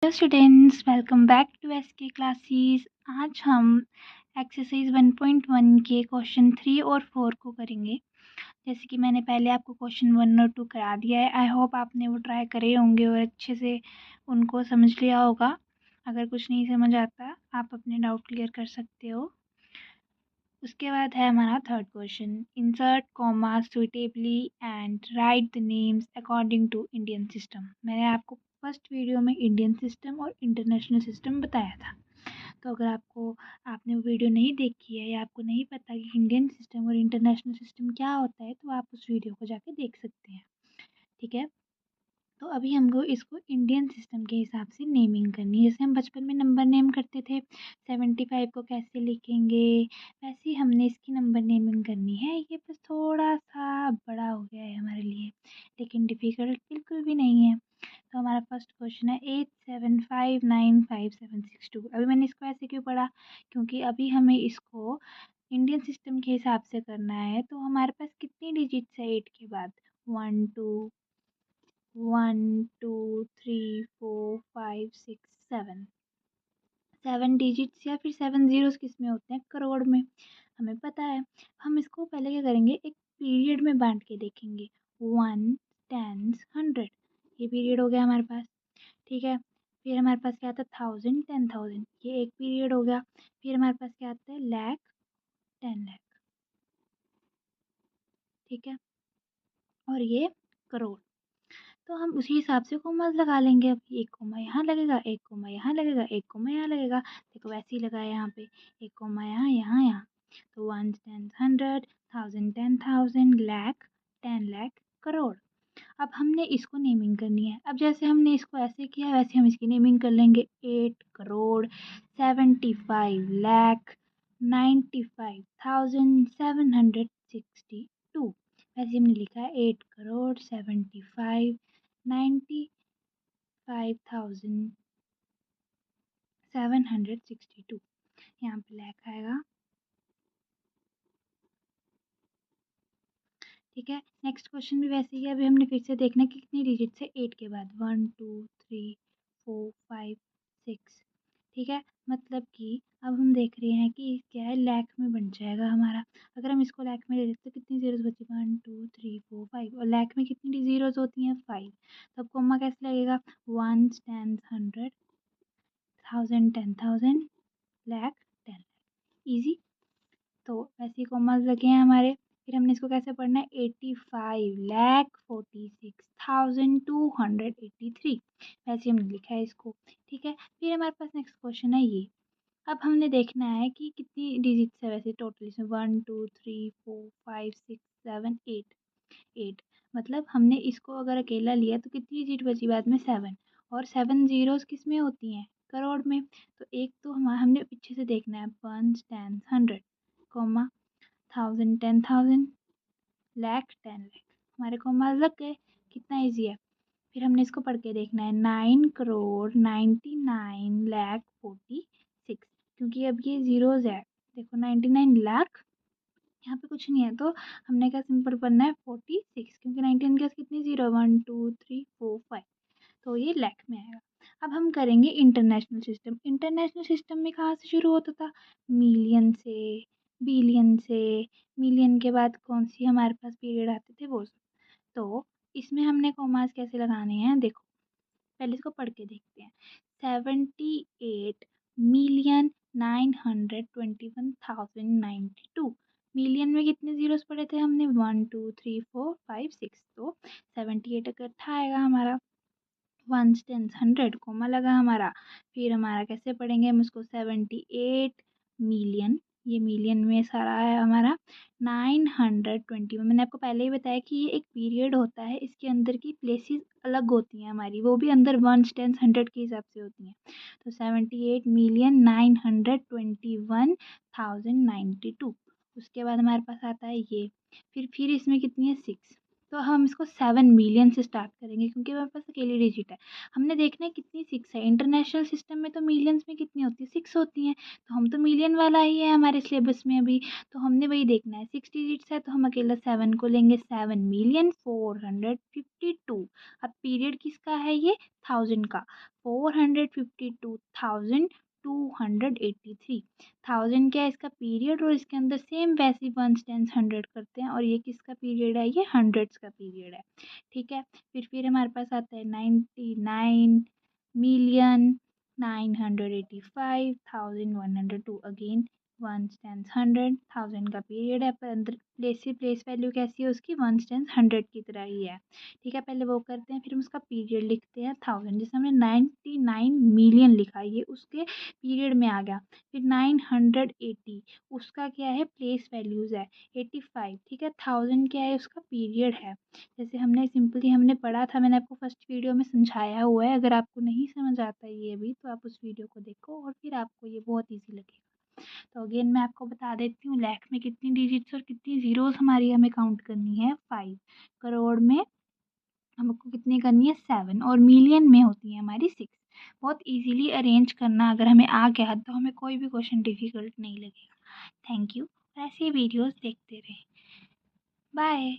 Students, welcome back to SK classes. आज हम exercise 1.1 के क्वेश्चन 3 और 4 को करेंगे। जैसे कि मैंने पहले आपको क्वेश्चन 1 और 2 करा दिया है। आई होप आपने वो ट्राई करे होंगे और अच्छे से उनको समझ लिया होगा। अगर कुछ नहीं समझ आता आप अपने डाउट क्लियर कर सकते हो। उसके बाद है हमारा third question, insert comma suitably and write the names according to Indian system. मैंने आपको फर्स्ट वीडियो में इंडियन सिस्टम और इंटरनेशनल सिस्टम बताया था। तो अगर आपने वो वीडियो नहीं देखी है या आपको नहीं पता कि इंडियन सिस्टम और इंटरनेशनल सिस्टम क्या होता है, तो आप उस वीडियो को जाके देख सकते हैं। ठीक है, तो अभी हमको इसको इंडियन सिस्टम के हिसाब से नेमिंग करनी है। जैसे हम बचपन में नंबर नेम करते थे, 75 को कैसे लिखेंगे, वैसे ही हमने इसकी नंबर नेमिंग करनी है। ये बस थोड़ा सा बड़ा हो गया है हमारे लिए, लेकिन डिफ़िकल्ट बिल्कुल भी नहीं है। तो हमारा फर्स्ट क्वेश्चन है 87595762। अभी मैंने इसको ऐसे क्यों पढ़ा, क्योंकि अभी हमें इसको इंडियन सिस्टम के हिसाब से करना है। तो हमारे पास कितनी डिजिट्स है 8 के बाद? 1 2 1 2 3 4 5 6 7 7 डिजिट्स या फिर 7 ज़ीरोज़ किस में होते हैं? करोड़ में। हमें पता है। हम इसको पहले क्या करेंगे, एक पीरियड में बांट के देखेंगे। 1 10 100, ये पीरियड हो गया हमारे पास। ठीक है, फिर हमारे पास क्या आता है? 1000 10,000, ये एक पीरियड हो गया। फिर हमारे पास क्या आता है? लाख 10 लाख। ठीक है, और ये करोड़। तो हम उसी हिसाब से कोमास लगा लेंगे। अब एक कोमा यहाँ लगेगा, एक कोमा यहाँ लगेगा, एक कोमा यहाँ लगेगा। देखो वैसे ही लगा है यहाँ पे, एक कोमा यहाँ यहाँ यहाँ। तो 1 10 100, 1000 10,000, लाख 10 लाख, करोड़। अब हमने इसको नेमिंग करनी है। अब जैसे हमने इसको ऐसे किया वैसे हम इसकी नेमिंग कर लेंगे। 8 करोड़ 75 लाख 95,762। वैसे हमने लिखा है 8 करोड़ 75,95,762। यहाँ पे लाख आएगा। ठीक है, नेक्स्ट क्वेश्चन भी वैसे ही है। अभी हमने फिर से देखना है कि कितनी डिजिट है 8 के बाद। 1 2 3 4 5 6। ठीक है, मतलब कि अब हम देख रहे हैं कि क्या है, लाख में बन जाएगा हमारा। अगर हम इसको लाख में ले लेते तो कितनी जीरोस बची? 1 2 3 4 5, और लाख में कितनी जीरोस होती हैं? 5। तो अब कोमा कैसे लगेगा? 1 10 100, 1000 10,000, लाख 10 लाख। ईजी। तो वैसे ही कॉमास लगे हैं हमारे। फिर हमने इसको कैसे पढ़ना है? 85,46,283। वैसे हमने लिखा है इसको। ठीक है, फिर हमारे पास नेक्स्ट क्वेश्चन है ये। अब हमने देखना है कि कितनी डिजिट्स है वैसे टोटल इसमें। 1 2 3 4 5 6 7 8। 8 मतलब हमने इसको अगर अकेला लिया तो कितनी डिजिट बची बाद में? 7। और 7 ज़ीरोज़ किस में होती हैं? करोड़ में। तो एक तो हमने पीछे से देखना है। 1 10 100, कॉमा 1000 10,000, लाख 10 लाख। हमारे कॉमास लग गए। कितना ईजी है। फिर हमने इसको पढ़ के देखना है। 9 करोड़ 99 लाख 46, क्योंकि अब ये ज़ीरोज़ है। देखो 99 लाख, यहाँ पे कुछ नहीं है तो हमने क्या सिंपल पढ़ना है? 46, क्योंकि 99 के पास कितनी ज़ीरो? 1 2 3 4 5, तो ये लाख में आएगा। अब हम करेंगे इंटरनेशनल सिस्टम। इंटरनेशनल सिस्टम में कहाँ से शुरू होता था? मिलियन से, बिलियन से। मिलियन के बाद कौन सी हमारे पास पीरियड आते थे? वो सब। तो इसमें हमने कॉमास कैसे लगाने हैं? देखो पहले इसको पढ़ के देखते हैं। 78,921,092। मिलियन में कितने जीरोस पढ़े थे हमने? 1 2 3 4 5 6। तो 78 इकट्ठा आएगा हमारा। 1 10 100, कोमा लगा हमारा। फिर हमारा कैसे पढ़ेंगे हम उसको? 78 मिलियन, ये मिलियन में सारा है हमारा। 921, मैंने आपको पहले ही बताया कि ये एक पीरियड होता है, इसके अंदर की प्लेसेस अलग होती हैं हमारी, वो भी अंदर 1 10 100 के हिसाब से होती हैं। तो 78,921,092। उसके बाद हमारे पास आता है ये। फिर इसमें कितनी है? 6। तो हम इसको 7 मिलियन से स्टार्ट करेंगे क्योंकि हमारे पास अकेली डिजिट है। हमने देखना है कितनी 6 है। इंटरनेशनल सिस्टम में तो मिलियंस में कितनी होती है, 6 होती हैं। तो हम तो मिलियन वाला ही है हमारे सिलेबस में अभी, तो हमने वही देखना है। 6 डिजिट्स है तो हम अकेला 7 को लेंगे, 7,452। अब पीरियड किसका है ये, 1000 का, 452,283। 1000 क्या है इसका पीरियड, और इसके अंदर सेम वैसे वंस टेंस 100 करते हैं, और ये किसका पीरियड है, ये हंड्रेड्स का पीरियड है। ठीक है, फिर हमारे पास आता है 99,985,102। अगेन वंस टेंस 100, 1000 का पीरियड है, पर अंदर प्लेस वैल्यू कैसी है उसकी, वंस टेंस 100 की तरह ही है। ठीक है, पहले वो करते हैं, फिर हम उसका पीरियड लिखते हैं 1000। जैसे हमने 99 मिलियन लिखा, ये उसके पीरियड में आ गया। फिर 980, उसका क्या है, प्लेस वैल्यूज़ है 85। ठीक है, 1000 क्या है, उसका पीरियड है। जैसे हमने सिंपली हमने पढ़ा था, मैंने आपको फर्स्ट वीडियो में समझाया हुआ है। अगर आपको नहीं समझ आता ये भी तो आप उस वीडियो को देखो और फिर आपको ये बहुत ईजी लगेगा। तो अगेन मैं आपको बता देती हूँ, लाख में कितनी डिजिट्स और कितनी ज़ीरोज़ हमारी हमें काउंट करनी है, 5। करोड़ में हमको कितनी करनी है, 7, और मिलियन में होती है हमारी 6। बहुत इजीली अरेंज करना अगर हमें आ गया तो हमें कोई भी क्वेश्चन डिफिकल्ट नहीं लगेगा। थैंक यू, ऐसे वीडियोस देखते रहें। बाय।